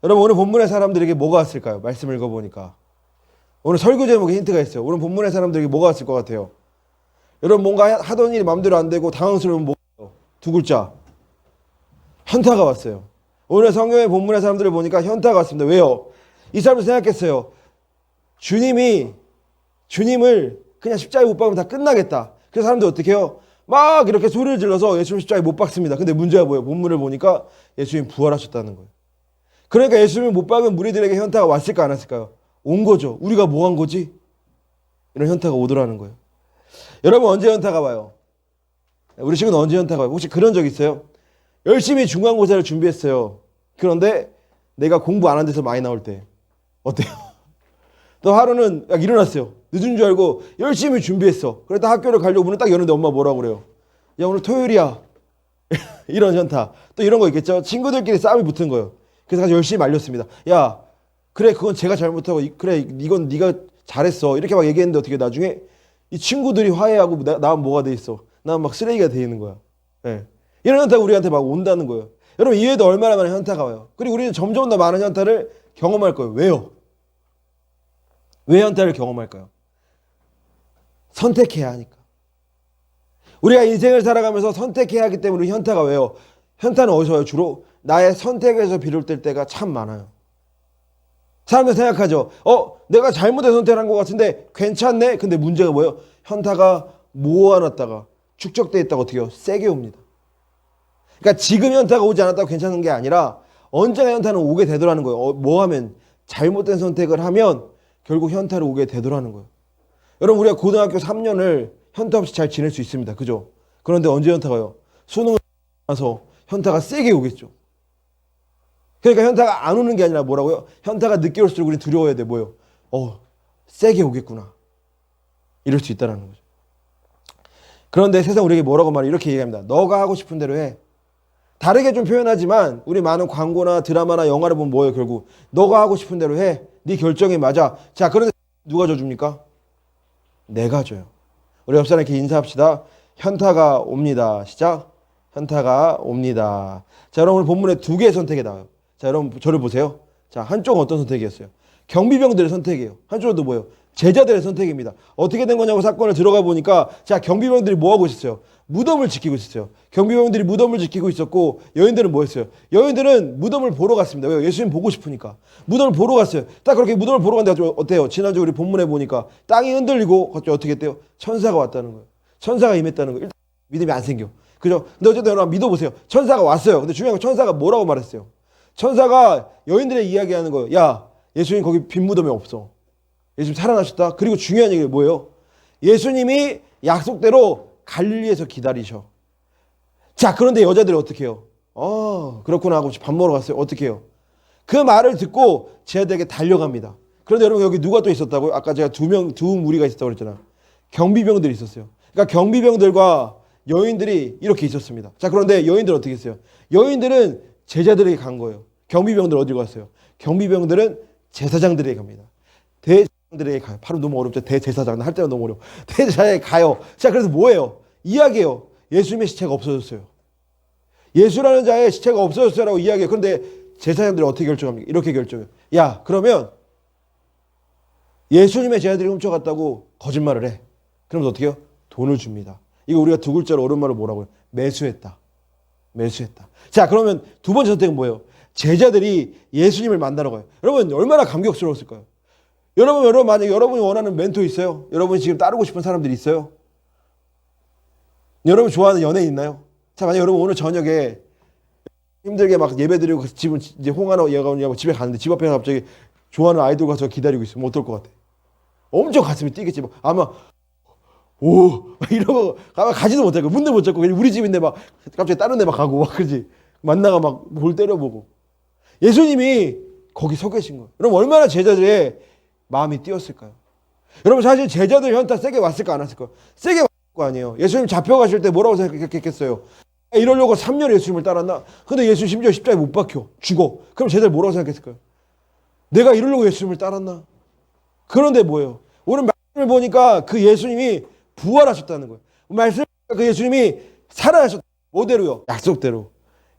여러분 오늘 본문의 사람들에게 뭐가 왔을까요? 말씀을 읽어보니까 오늘 설교 제목에 힌트가 있어요. 오늘 본문의 사람들에게 뭐가 왔을 것 같아요? 여러분 뭔가 하던 일이 마음대로 안 되고 당황스러우면 뭐예요? 두 글자. 현타가 왔어요. 오늘 성경의 본문의 사람들을 보니까 현타가 왔습니다. 왜요? 이 사람들 생각했어요. 주님을 그냥 십자가에 못 박으면 다 끝나겠다. 그래서 사람들 어떻게 해요? 막 이렇게 소리를 질러서 예수님 십자가에 못 박습니다. 근데 문제가 뭐예요? 본문을 보니까 예수님 부활하셨다는 거예요. 그러니까 예수님을 못 박은 무리들에게 현타가 왔을까 안 왔을까요? 온 거죠. 우리가 뭐 한 거지? 이런 현타가 오더라는 거예요. 여러분 언제 현타가 와요? 우리 친구는 언제 현타가 와요? 혹시 그런 적 있어요? 열심히 중간고사를 준비했어요. 그런데 내가 공부 안 한 데서 많이 나올 때 어때요? 또 하루는 딱 일어났어요. 늦은 줄 알고 열심히 준비했어. 그랬다 학교를 가려고 문을 딱 여는데 엄마 뭐라고 그래요? 야 오늘 토요일이야. 이런 현타. 또 이런 거 있겠죠? 친구들끼리 싸움이 붙은 거예요. 그래서 가서 열심히 말렸습니다. 야 그래 그건 제가 잘못하고 그래 이건 네가 잘했어. 이렇게 막 얘기했는데 어떻게 나중에 이 친구들이 화해하고 나만 뭐가 돼 있어. 나만 막 쓰레기가 돼 있는 거야. 네. 이런 현타가 우리한테 막 온다는 거예요. 여러분 이외에도 얼마나 많은 현타가 와요. 그리고 우리는 점점 더 많은 현타를 경험할 거예요. 왜요? 왜 현타를 경험할까요? 선택해야 하니까. 우리가 인생을 살아가면서 선택해야 하기 때문에 현타가 왜요? 현타는 어디서 와요? 주로 나의 선택에서 비롯될 때가 참 많아요. 사람들 생각하죠. 내가 잘못된 선택을 한 것 같은데 괜찮네? 근데 문제가 뭐예요? 현타가 모아놨다가 축적되어 있다가 어떻게 해요? 세게 옵니다. 그러니까 지금 현타가 오지 않았다고 괜찮은 게 아니라 언젠가 현타는 오게 되더라는 거예요. 뭐 하면? 잘못된 선택을 하면 결국 현타를 오게 되더라는 거예요. 여러분 우리가 고등학교 3년을 현타 없이 잘 지낼 수 있습니다. 그죠? 그런데 언제 현타가 와요? 수능을 나서 현타가 세게 오겠죠. 그러니까 현타가 안 오는 게 아니라 뭐라고요? 현타가 늦게 올수록 우리 두려워야 돼. 뭐예요? 세게 오겠구나. 이럴 수 있다는 거죠. 그런데 세상 우리에게 뭐라고 말해요? 이렇게 얘기합니다. 너가 하고 싶은 대로 해. 다르게 좀 표현하지만 우리 많은 광고나 드라마나 영화를 보면 뭐예요? 결국 너가 하고 싶은 대로 해. 네 결정이 맞아. 자 그런데 누가 져줍니까? 내가 줘요. 우리 옆 사람께 인사합시다. 현타가 옵니다. 시작. 현타가 옵니다. 자 여러분 오늘 본문에 두 개의 선택이 나와요. 자 여러분 저를 보세요. 자 한쪽은 어떤 선택이었어요? 경비병들의 선택이에요. 한쪽은 또 뭐예요? 제자들의 선택입니다. 어떻게 된 거냐고 사건을 들어가 보니까 자 경비병들이 뭐 하고 있었어요? 무덤을 지키고 있었어요. 경비병들이 무덤을 지키고 있었고 여인들은 뭐 했어요? 여인들은 무덤을 보러 갔습니다. 왜요? 예수님 보고 싶으니까. 무덤을 보러 갔어요. 딱 그렇게 무덤을 보러 갔는데 어때요? 지난주 우리 본문에 보니까 땅이 흔들리고 갑자기 어떻게 했대요? 천사가 왔다는 거예요. 천사가 임했다는 거예요. 일단 믿음이 안 생겨. 그죠? 근데 어쨌든 여러분 믿어보세요. 천사가 왔어요. 근데 중요한 건 천사가 뭐라고 말했어요? 천사가 여인들의 이야기하는 거예요. 야 예수님 거기 빈 무덤에 없어. 예수님 살아나셨다. 그리고 중요한 얘기가 뭐예요? 예수님이 약속대로 갈릴리에서 기다리셔. 자 그런데 여자들이 어떻게 해요? 그렇구나 하고 밥 먹으러 갔어요. 어떻게 해요? 그 말을 듣고 제자들에게 달려갑니다. 그런데 여러분 여기 누가 또 있었다고요? 아까 제가 두 무리가 있었다고 그랬잖아. 경비병들이 있었어요. 그러니까 경비병들과 여인들이 이렇게 있었습니다. 자 그런데 여인들은 어떻게 했어요? 여인들은 제자들에게 간 거예요. 경비병들 어디로 갔어요? 경비병들은 제사장들에게 갑니다. 대제사장들에게 가요. 발음 너무 어렵죠. 대제사장 할 때가 너무 어려워. 대제사장에 가요. 자 그래서 뭐예요? 이야기해요. 예수님의 시체가 없어졌어요. 예수라는 자의 시체가 없어졌어요라고 이야기해요. 그런데 제사장들이 어떻게 결정합니까? 이렇게 결정해요. 야 그러면 예수님의 제자들이 훔쳐갔다고 거짓말을 해. 그러면 어떻게 해요? 돈을 줍니다. 이거 우리가 두 글자로 어려운 말로 뭐라고요? 매수했다. 매수했다. 자 그러면 두 번째 선택은 뭐예요? 제자들이 예수님을 만나러 가요. 여러분 얼마나 감격스러웠을까요? 여러분 만약에 여러분이 원하는 멘토 있어요? 여러분이 지금 따르고 싶은 사람들이 있어요? 여러분 좋아하는 연예인 있나요? 자 만약에 여러분 오늘 저녁에 힘들게 막 예배드리고 집은 이제 홍하나 얘가 오냐고 집에 가는데 집 앞에 갑자기 좋아하는 아이돌 가서 기다리고 있으면 어떨 것 같아? 엄청 가슴이 뛰겠지. 아마 이러고 아마 가지도 못하고 문도 못 잡고 우리 집인데 막 갑자기 다른 데 막 가고 막 그러지. 만나가 막 볼 때려보고 예수님이 거기 서 계신 거예요. 여러분 얼마나 제자들의 마음이 뛰었을까요? 여러분 사실 제자들 현타 세게 왔을까 안 왔을까요? 세게 왔을 거 아니에요. 예수님 잡혀가실 때 뭐라고 생각했겠어요? 이러려고 3년 예수님을 따랐나? 근데 예수님 심지어 십자가에 못 박혀 죽어. 그럼 제자들 뭐라고 생각했을까요? 내가 이러려고 예수님을 따랐나? 그런데 뭐예요? 오늘 말씀을 보니까 그 예수님이 부활하셨다는 거예요. 말씀 그 예수님이 살아나셨다. 뭐대로요?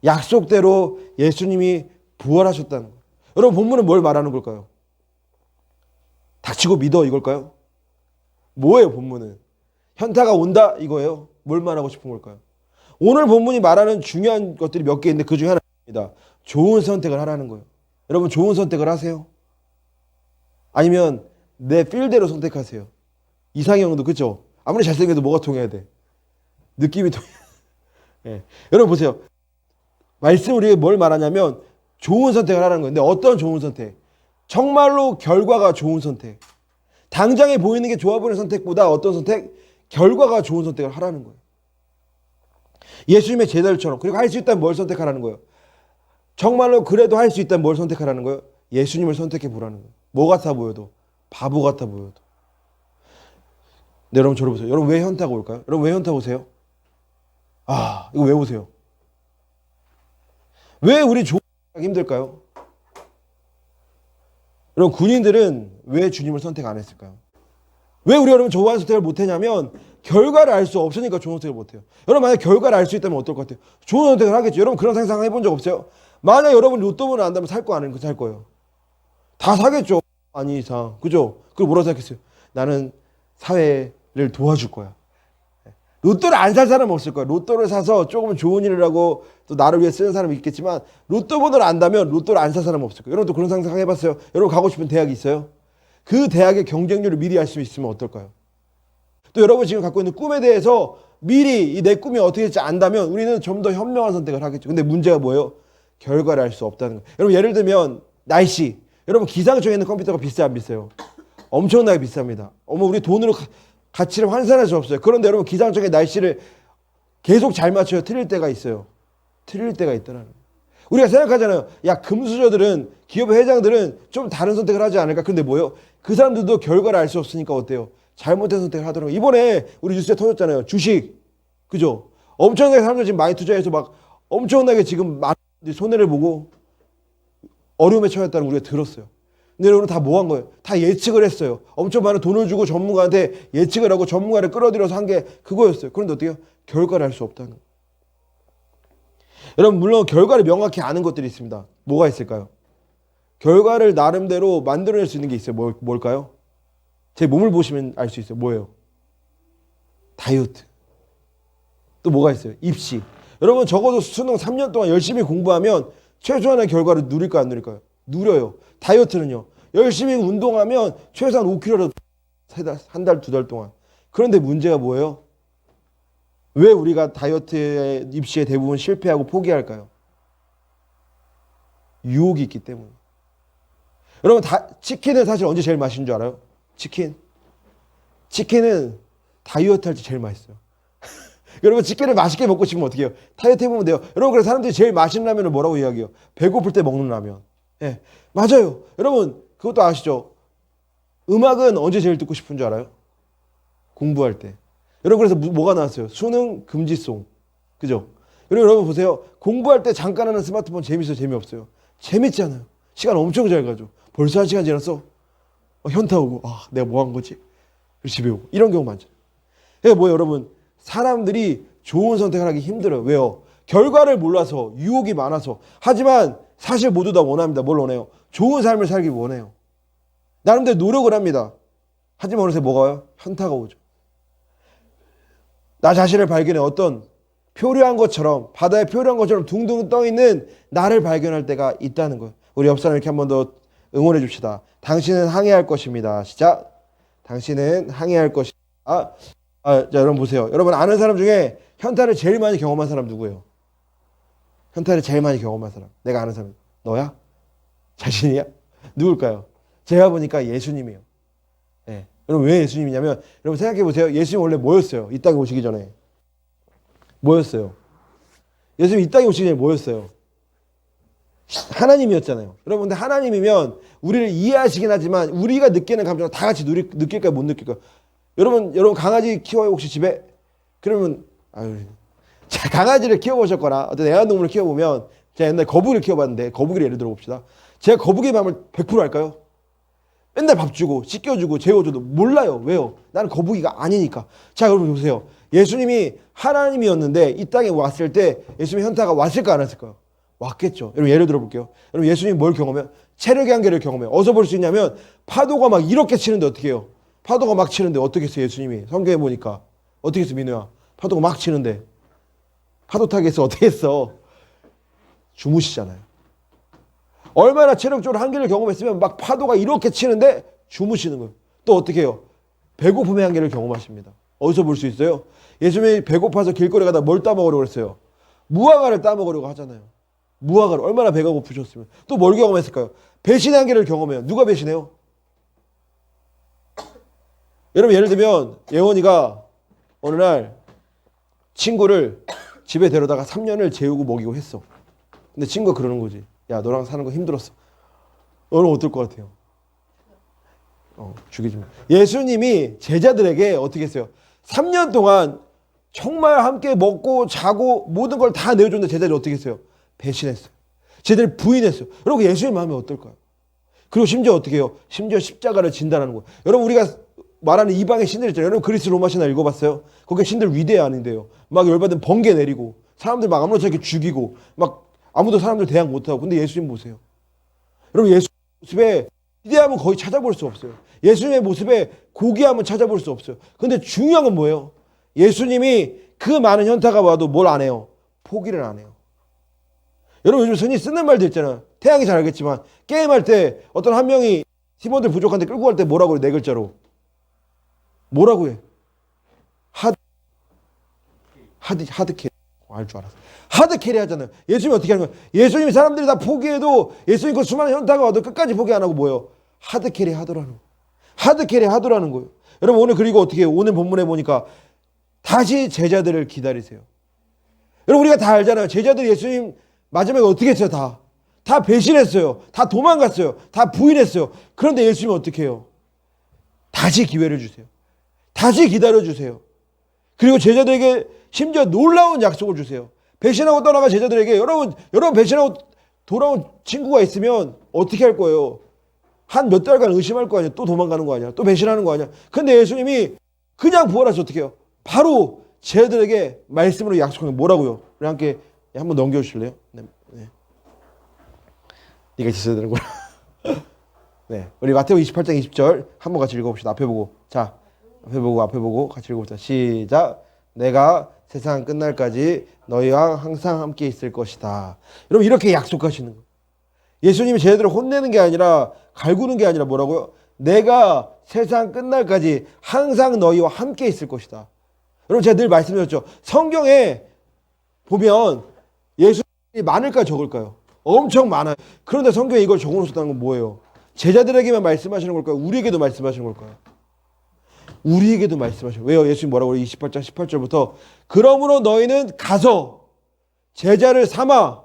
약속대로 예수님이 부활하셨다는 거예요. 여러분 본문은 뭘 말하는 걸까요? 닥치고 믿어 이걸까요? 뭐예요 본문은? 현타가 온다 이거예요? 뭘 말하고 싶은 걸까요? 오늘 본문이 말하는 중요한 것들이 몇 개 있는데 그 중에 하나입니다. 좋은 선택을 하라는 거예요. 여러분 좋은 선택을 하세요? 아니면 내 필대로 선택하세요? 이상형도 그렇죠? 아무리 잘생겨도 뭐가 통해야 돼? 느낌이 통해. 예. 여러분 보세요. 말씀 우리에게 뭘 말하냐면 좋은 선택을 하라는 건데 어떤 좋은 선택? 정말로 결과가 좋은 선택. 당장에 보이는 게 좋아 보이는 선택보다 어떤 선택? 결과가 좋은 선택을 하라는 거예요. 예수님의 제자들처럼. 그리고 할 수 있다면 뭘 선택하라는 거예요? 정말로 그래도 할 수 있다면 뭘 선택하라는 거예요? 예수님을 선택해 보라는 거예요. 뭐 같아 보여도. 바보 같아 보여도. 네, 여러분 저를 보세요. 여러분 왜 현타가 올까요? 여러분 왜 현타 오세요? 아, 이거 왜 오세요? 왜 우리 좋은 선택하기 힘들까요? 여러분 군인들은 왜 주님을 선택 안 했을까요? 왜 우리 여러분 좋아하는 선택을 못 했냐면 결과를 알 수 없으니까 좋은 선택을 못 해요. 여러분 만약 결과를 알 수 있다면 어떨 것 같아요? 좋은 선택을 하겠죠. 여러분 그런 상상 해본 적 없어요? 만약 여러분 로또문을 안다면 살 거 아니면 살 거예요. 다 사겠죠. 아니 이상. 그죠? 그리고 뭐라고 생각했어요? 나는 사회를 도와줄 거야. 로또를 안 살 사람은 없을 거예요. 로또를 사서 조금 좋은 일을 하고 또 나를 위해 쓰는 사람이 있겠지만 로또 번호를 안다면 로또를 안 살 사람은 없을 거예요. 여러분도 그런 상상 해봤어요? 여러분 가고 싶은 대학이 있어요? 그 대학의 경쟁률을 미리 알 수 있으면 어떨까요? 또 여러분 지금 갖고 있는 꿈에 대해서 미리 이 내 꿈이 어떻게 될지 안다면 우리는 좀 더 현명한 선택을 하겠죠. 근데 문제가 뭐예요? 결과를 알 수 없다는 거예요. 여러분 예를 들면 날씨. 여러분 기상청에 있는 컴퓨터가 비싸요 안 비싸요? 엄청나게 비쌉니다. 우리 돈으로 가치를 환산할 수 없어요. 그런데 여러분 기상청의 날씨를 계속 잘 맞춰요. 틀릴 때가 있어요. 틀릴 때가 있더라는 거예요. 우리가 생각하잖아요. 야 금수저들은 기업 회장들은 좀 다른 선택을 하지 않을까. 근데 뭐예요? 그 사람들도 결과를 알 수 없으니까 어때요? 잘못된 선택을 하더라고요. 이번에 우리 뉴스에 터졌잖아요. 주식. 그죠? 엄청나게 사람들 지금 많이 투자해서 막 엄청나게 지금 많은 손해를 보고 어려움에 처했다는 걸 우리가 들었어요. 근데 여러분 다 뭐 한 거예요? 다 예측을 했어요. 엄청 많은 돈을 주고 전문가한테 예측을 하고 전문가를 끌어들여서 한 게 그거였어요. 그런데 어떻게 해요? 결과를 알 수 없다는 거예요. 여러분 물론 결과를 명확히 아는 것들이 있습니다. 뭐가 있을까요? 결과를 나름대로 만들어낼 수 있는 게 있어요. 뭘까요? 제 몸을 보시면 알 수 있어요. 뭐예요? 다이어트. 또 뭐가 있어요? 입시. 여러분 적어도 수능 3년 동안 열심히 공부하면 최소한의 결과를 누릴까요? 안 누릴까요? 누려요. 다이어트는요. 열심히 운동하면 최소한 5kg라도 한 달, 두 달 동안. 그런데 문제가 뭐예요? 왜 우리가 다이어트에 입시에 대부분 실패하고 포기할까요? 유혹이 있기 때문에. 여러분 치킨은 사실 언제 제일 맛있는 줄 알아요? 치킨은 다이어트 할 때 제일 맛있어요. 여러분 치킨을 맛있게 먹고 싶으면 어떻게 해요? 다이어트 해보면 돼요. 여러분 그래서 사람들이 제일 맛있는 라면을 뭐라고 이야기해요? 배고플 때 먹는 라면. 예, 맞아요. 여러분 그것도 아시죠? 음악은 언제 제일 듣고 싶은 줄 알아요? 공부할 때. 여러분 그래서 뭐가 나왔어요? 수능 금지송. 그죠? 여러분 보세요. 공부할 때 잠깐 하는 스마트폰 재밌어요? 재미없어요? 재밌잖아요. 시간 엄청 잘 가죠. 벌써 1시간 지났어? 현타 오고 내가 뭐 한 거지? 집에 오고 이런 경우 많죠. 그러니까 뭐예요 여러분? 사람들이 좋은 선택을 하기 힘들어요. 왜요? 결과를 몰라서 유혹이 많아서. 하지만 사실 모두 다 원합니다. 뭘 원해요? 좋은 삶을 살기 원해요. 나름대로 노력을 합니다. 하지만 어느새 뭐가 와요? 현타가 오죠. 나 자신을 발견해 어떤 표류한 것처럼 바다에 표류한 것처럼 둥둥 떠있는 나를 발견할 때가 있다는 거예요. 우리 옆 사람 이렇게 한 번 더 응원해 줍시다. 당신은 항해할 것입니다. 시작. 당신은 항해할 것이다. 자, 여러분 보세요. 여러분 아는 사람 중에 현타를 제일 많이 경험한 사람 누구예요? 현타를 제일 많이 경험한 사람. 내가 아는 사람. 너야? 자신이야? 누굴까요? 제가 보니까 예수님이에요. 네. 여러분 왜 예수님이냐면 여러분 생각해 보세요. 예수님 원래 뭐였어요? 이 땅에 오시기 전에. 뭐였어요? 예수님 이 땅에 오시기 전에 뭐였어요? 하나님이었잖아요. 여러분 근데 하나님이면 우리를 이해하시긴 하지만 우리가 느끼는 감정을 다 같이 느낄까요? 못 느낄까요? 여러분 강아지 키워요 혹시 집에? 그러면 자, 강아지를 키워보셨거나 어떤 애완동물을 키워보면 제가 옛날에 거북이를 키워봤는데 거북이를 예를 들어 봅시다. 제가 거북이의 마음을 100% 알까요? 맨날 밥 주고 씻겨주고 재워줘도 몰라요. 왜요? 나는 거북이가 아니니까. 자 여러분 보세요. 예수님이 하나님이었는데 이 땅에 왔을 때 예수님의 현타가 왔을까 안 왔을까요? 왔겠죠. 여러분 예를 들어 볼게요. 여러분 예수님이 뭘 경험해요? 체력의 한계를 경험해요. 어디서 볼 수 있냐면 파도가 막 이렇게 치는데 어떻게 해요? 파도가 막 치는데 어떻게 했어요? 예수님이 성경에 보니까 어떻게 했어? 민우야, 파도가 막 치는데 파도 타기 해서 어떻게 했어? 주무시잖아요. 얼마나 체력적으로 한계를 경험했으면 막 파도가 이렇게 치는데 주무시는 거예요. 또 어떻게 해요? 배고픔의 한계를 경험하십니다. 어디서 볼 수 있어요? 예수님이 배고파서 길거리 가다 뭘 따먹으려고 그랬어요? 무화과를 따먹으려고 하잖아요. 무화과를 얼마나 배가 고프셨으면. 또 뭘 경험했을까요? 배신의 한계를 경험해요. 누가 배신해요? 여러분 예를 들면 예원이가 어느 날 친구를 집에 데려다가 3년을 재우고 먹이고 했어. 근데 친구가 그러는 거지. 야, 너랑 사는 거 힘들었어. 너는 어떨 것 같아요? 죽이지 마. 예수님이 제자들에게 어떻게 했어요? 3년 동안 정말 함께 먹고 자고 모든 걸 다 내어줬는데 제자들이 어떻게 했어요? 배신했어요. 제자들이 부인했어요. 여러분 예수님 마음이 어떨까요? 그리고 심지어 어떻게 해요? 심지어 십자가를 진다라는 거예요. 여러분 우리가 말하는 이방의 신들 있잖아요. 여러분 그리스 로마 신화 읽어봤어요? 거기 신들 위대 아닌데요. 막 열받은 번개 내리고 사람들 막 아무렇지 않게 죽이고 막 아무도 사람들 대항 못하고. 근데 예수님 보세요. 여러분 예수님 모습에 위대함은 거의 찾아볼 수 없어요. 예수님의 모습에 고귀함은 찾아볼 수 없어요. 근데 중요한 건 뭐예요? 예수님이 그 많은 현타가 와도 뭘 안 해요? 포기를 안 해요. 여러분 요즘 흔히 쓰는 말도 있잖아요. 태양이 잘 알겠지만 게임할 때 어떤 한 명이 팀원들 부족한데 끌고 갈 때 뭐라고 해? 네 글자로. 뭐라고 해? 하드캐리. 알 줄 알았어. 하드캐리 하잖아요. 예수님이 어떻게 하는 거예요? 예수님이 사람들이 다 포기해도 예수님 그 수많은 현타가 와도 끝까지 포기 안 하고 뭐예요? 하드캐리 하더라는 거예요. 하드캐리 하더라는 거예요. 여러분 오늘 그리고 어떻게 해요? 오늘 본문에 보니까 다시 제자들을 기다리세요. 여러분 우리가 다 알잖아요. 제자들이 예수님 마지막에 어떻게 했어요? 다 배신했어요. 다 도망갔어요. 다 부인했어요. 그런데 예수님은 어떻게 해요? 다시 기회를 주세요. 다시 기다려주세요. 그리고 제자들에게 심지어 놀라운 약속을 주세요. 배신하고 떠나간 제자들에게 여러분 배신하고 돌아온 친구가 있으면 어떻게 할 거예요? 한 몇 달간 의심할 거 아니야? 또 도망가는 거 아니야? 또 배신하는 거 아니야? 근데 예수님이 그냥 부활하셔서 어떻게 해요? 바로 제자들에게 말씀으로 약속하는 게 뭐라고요? 우리 함께 한번 넘겨주실래요? 네. 네가 있어야 되는구나. 네, 우리 마태복음 28장 20절 한번 같이 읽어봅시다. 앞에 보고. 자, 앞에 보고 같이 읽어봅시다. 시작. 내가 세상 끝날까지 너희와 항상 함께 있을 것이다. 여러분 이렇게 약속하시는 거예요. 예수님이 제자들을 혼내는 게 아니라 갈구는 게 아니라 뭐라고요? 내가 세상 끝날까지 항상 너희와 함께 있을 것이다. 여러분 제가 늘 말씀드렸죠. 성경에 보면 예수님이 많을까요? 적을까요? 엄청 많아요. 그런데 성경에 이걸 적어놓으셨다는 건 뭐예요? 제자들에게만 말씀하시는 걸까요? 우리에게도 말씀하시는 걸까요? 우리에게도 말씀하셔요. 왜요? 예수님 뭐라고 그래요? 28장 18절부터 그러므로 너희는 가서 제자를 삼아.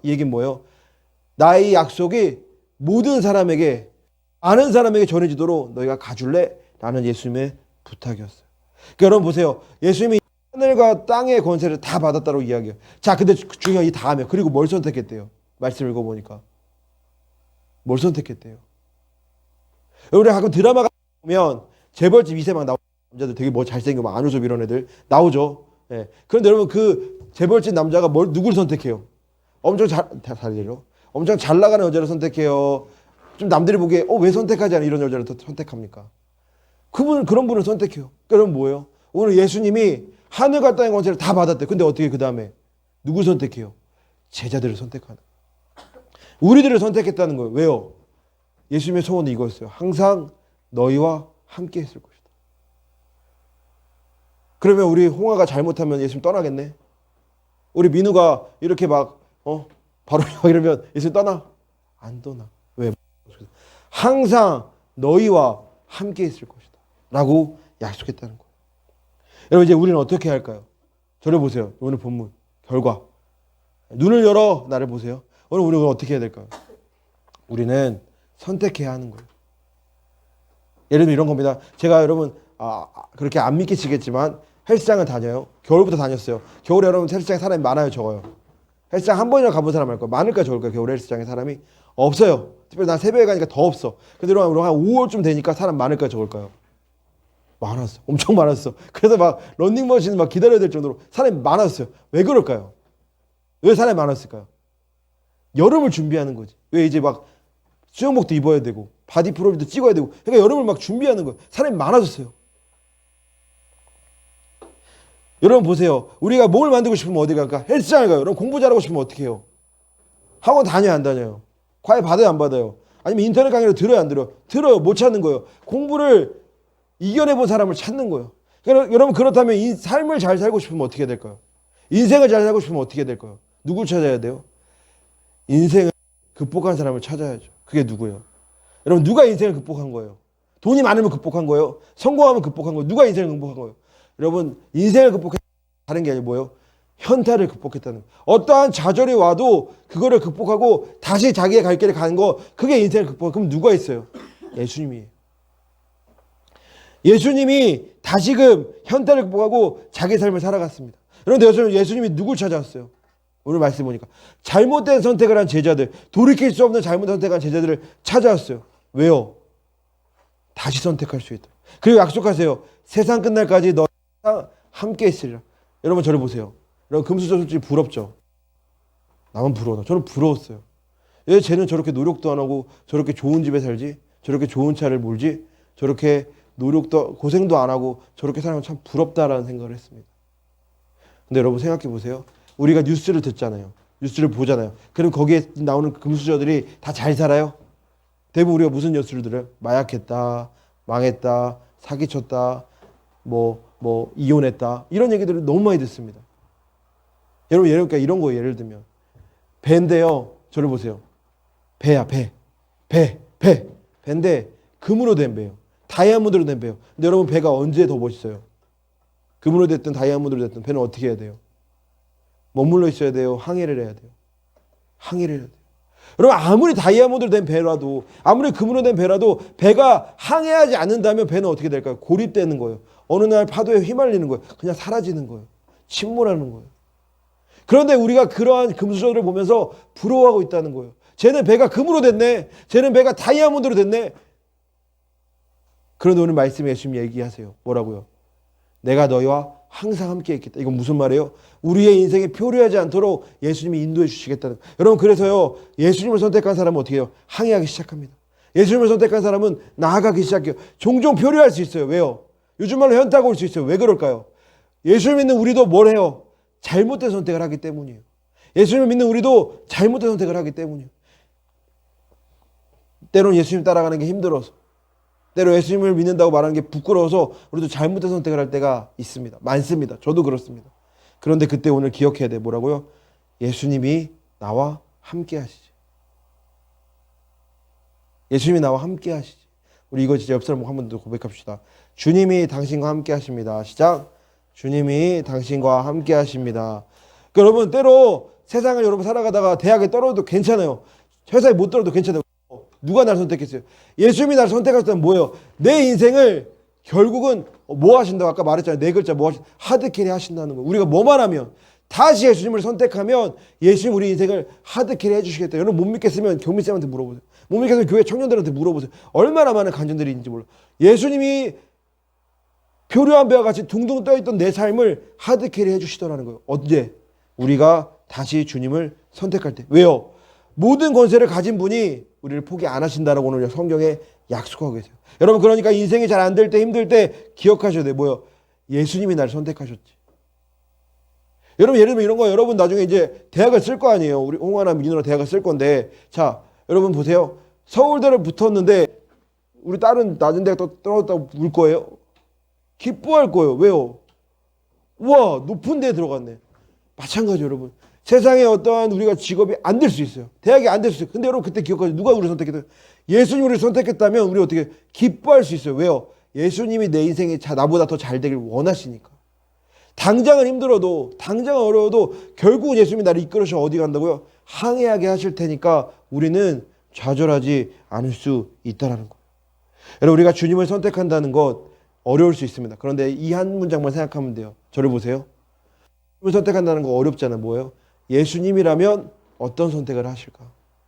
이 얘기는 뭐예요? 나의 약속이 모든 사람에게 아는 사람에게 전해지도록 너희가 가줄래? 라는 예수님의 부탁이었어요. 그러니까 여러분 보세요. 예수님이 하늘과 땅의 권세를 다 받았다고 이야기해요. 자, 근데 중요한 이 다음에 그리고 뭘 선택했대요? 말씀 읽어보니까 뭘 선택했대요? 우리 가끔 드라마 보면 재벌집 2세 막 나오는 남자들 되게 뭐 잘생기고 막 안우섭 이런 애들 나오죠. 예. 그런데 여러분 그 재벌집 남자가 누구를 선택해요? 엄청 엄청 잘 나가는 여자를 선택해요. 좀 남들이 보기에 왜 선택하지 않아 이런 여자를 더 선택합니까? 그런 분을 선택해요. 그럼 뭐예요? 오늘 예수님이 하늘과 땅의 권세를 다 받았대. 근데 어떻게 그 다음에 누굴 선택해요? 제자들을 선택하는. 우리들을 선택했다는 거예요. 왜요? 예수님의 소원은 이거였어요. 항상 너희와 함께 있을 것이다. 그러면 우리 홍아가 잘못하면 예수님 떠나겠네? 우리 민우가 이렇게 바로 이러면 예수님 떠나? 안 떠나. 왜? 항상 너희와 함께 있을 것이다. 라고 약속했다는 거예요. 여러분 이제 우리는 어떻게 할까요? 저를 보세요. 오늘 본문 결과. 눈을 열어 나를 보세요. 오늘 우리는 어떻게 해야 될까요? 우리는 선택해야 하는 거예요. 예를 들면 이런 겁니다. 제가 여러분 그렇게 안 믿기시겠지만 헬스장을 다녀요. 겨울부터 다녔어요. 겨울에 여러분 헬스장에 사람이 많아요, 적어요? 헬스장 한 번이나 가본 사람 할까요? 많을까요, 적을까요? 겨울에 헬스장에 사람이 없어요. 특별히 난 새벽에 가니까 더 없어. 근데 여러분 한 5월쯤 되니까 사람 많을까요, 적을까요? 많았어. 엄청 많았어. 그래서 막 런닝머신 막 기다려야 될 정도로 사람이 많았어요. 왜 그럴까요? 왜 사람이 많았을까요? 여름을 준비하는 거지. 왜 이제 막 수영복도 입어야 되고 바디 프로필도 찍어야 되고 그러니까 여름을 막 준비하는 거예요. 사람이 많아졌어요. 여러분 보세요. 우리가 몸을 만들고 싶으면 어디 갈까? 헬스장을 가요. 여러분 공부 잘하고 싶으면 어떻게 해요? 학원 다녀요, 안 다녀요? 과외 받아요, 안 받아요? 아니면 인터넷 강의를 들어요, 안 들어요? 들어요, 못 찾는 거예요. 공부를 이겨내본 사람을 찾는 거예요. 그러니까 여러분 그렇다면 이 삶을 잘 살고 싶으면 어떻게 될까요? 인생을 잘 살고 싶으면 어떻게 될까요? 누굴 찾아야 돼요? 인생을 극복한 사람을 찾아야죠. 그게 누구예요? 여러분 누가 인생을 극복한 거예요? 돈이 많으면 극복한 거예요? 성공하면 극복한 거예요? 누가 인생을 극복한 거예요? 여러분 인생을 극복했다는 다른 게 아니고 뭐예요? 현타를 극복했다는 거예요. 어떠한 좌절이 와도 그거를 극복하고 다시 자기의 갈 길을 가는 거 그게 인생을 극복한 그럼 누가 있어요? 예수님이에요. 예수님이 다시금 현타를 극복하고 자기 삶을 살아갔습니다. 그런데 예수님이 누굴 찾아왔어요? 오늘 말씀 보니까 잘못된 선택을 한 제자들, 돌이킬 수 없는 잘못된 선택을 한 제자들을 찾아왔어요. 왜요? 다시 선택할 수 있다. 그리고 약속하세요. 세상 끝날까지 너랑 함께 있으리라. 여러분 저를 보세요. 여러분 금수저 솔직히 부럽죠? 나만 부러워. 저는 부러웠어요. 왜 쟤는 저렇게 노력도 안 하고 저렇게 좋은 집에 살지? 저렇게 좋은 차를 몰지? 저렇게 노력도 고생도 안 하고 저렇게 살면 참 부럽다라는 생각을 했습니다. 근데 여러분 생각해 보세요. 우리가 뉴스를 듣잖아요. 뉴스를 보잖아요. 그럼 거기에 나오는 금수저들이 다 잘 살아요? 대부분 우리가 무슨 뉴스를 들어요? 마약했다, 망했다, 사기쳤다, 이혼했다 이런 얘기들을 너무 많이 듣습니다. 여러분 그러니까 이런 거 예를 들면 배인데요. 저를 보세요. 배야 배인데 금으로 된 배예요. 다이아몬드로 된 배예요. 근데 여러분 배가 언제 더 멋있어요? 금으로 됐든 다이아몬드로 됐든 배는 어떻게 해야 돼요? 머물러 있어야 돼요? 항해를 해야 돼요? 항해를 해야 돼요. 여러분 아무리 다이아몬드로 된 배라도 아무리 금으로 된 배라도 배가 항해하지 않는다면 배는 어떻게 될까요? 고립되는 거예요. 어느 날 파도에 휘말리는 거예요. 그냥 사라지는 거예요. 침몰하는 거예요. 그런데 우리가 그러한 금수저들을 보면서 부러워하고 있다는 거예요. 쟤는 배가 금으로 됐네. 쟤는 배가 다이아몬드로 됐네. 그런데 오늘 말씀에 예수님 얘기하세요. 뭐라고요? 내가 너희와 항상 함께 있겠다. 이건 무슨 말이에요? 우리의 인생에 표류하지 않도록 예수님이 인도해 주시겠다는 거예요. 여러분 그래서요. 예수님을 선택한 사람은 어떻게 해요? 항해하기 시작합니다. 예수님을 선택한 사람은 나아가기 시작해요. 종종 표류할 수 있어요. 왜요? 요즘 말로 현타가 올 수 있어요. 왜 그럴까요? 예수님 믿는 우리도 뭘 해요? 잘못된 선택을 하기 때문이에요. 예수님을 믿는 우리도 잘못된 선택을 하기 때문이에요. 때로는 예수님 따라가는 게 힘들어서 때로 예수님을 믿는다고 말하는 게 부끄러워서 우리도 잘못된 선택을 할 때가 있습니다. 많습니다. 저도 그렇습니다. 그런데 그때 오늘 기억해야 돼. 뭐라고요? 예수님이 나와 함께 하시지. 예수님이 나와 함께 하시지. 우리 이거 진짜 옆 사람 한 번 더 고백합시다. 주님이 당신과 함께 하십니다. 시작. 주님이 당신과 함께 하십니다. 그러니까 여러분 때로 세상을 여러분 살아가다가 대학에 떨어져도 괜찮아요. 회사에 못 떨어져도 괜찮아요. 누가 날 선택했어요? 예수님이 날 선택하셨다면 뭐예요? 내 인생을 결국은 뭐 하신다고 아까 말했잖아요. 네 글자 뭐 하신다? 하드캐리 하신다는 거예요. 우리가 뭐만 하면 다시 예수님을 선택하면 예수님 우리 인생을 하드캐리 해주시겠다. 여러분 못 믿겠으면 교민쌤한테 물어보세요. 못 믿겠으면 교회 청년들한테 물어보세요. 얼마나 많은 간증들이 있는지 몰라요. 예수님이 표류한 배와 같이 둥둥 떠있던 내 삶을 하드캐리 해주시더라는 거예요. 언제? 우리가 다시 주님을 선택할 때. 왜요? 모든 권세를 가진 분이 우리를 포기 안 하신다라고 오늘 성경에 약속하고 계세요. 여러분 그러니까 인생이 잘 안 될 때 힘들 때 기억하셔야 돼요. 뭐요? 예수님이 나를 선택하셨지. 여러분 예를 들면 이런 거예요. 여러분 나중에 이제 대학을 쓸 거 아니에요. 우리 홍하나 민우나 대학을 쓸 건데 자 여러분 보세요. 서울대를 붙었는데 우리 딸은 낮은 대학 떨어졌다고 울 거예요? 기뻐할 거예요. 왜요? 우와 높은 데에 들어갔네. 마찬가지 여러분. 세상에 어떠한 우리가 직업이 안 될 수 있어요. 대학이 안 될 수 있어요. 근데 여러분 그때 기억하세요. 누가 우리를 선택했어요? 예수님이 우리를 선택했다면 우리 어떻게 기뻐할 수 있어요. 왜요? 예수님이 내 인생이 나보다 더 잘 되길 원하시니까. 당장은 힘들어도 당장은 어려워도 결국은 예수님이 나를 이끌어서 어디 간다고요? 항해하게 하실 테니까 우리는 좌절하지 않을 수 있다라는 거예요. 여러분 우리가 주님을 선택한다는 것 어려울 수 있습니다. 그런데 이 한 문장만 생각하면 돼요. 저를 보세요. 주님을 선택한다는 거 어렵잖아요. 뭐예요? 예수님이라면 어떤 선택을 하실까?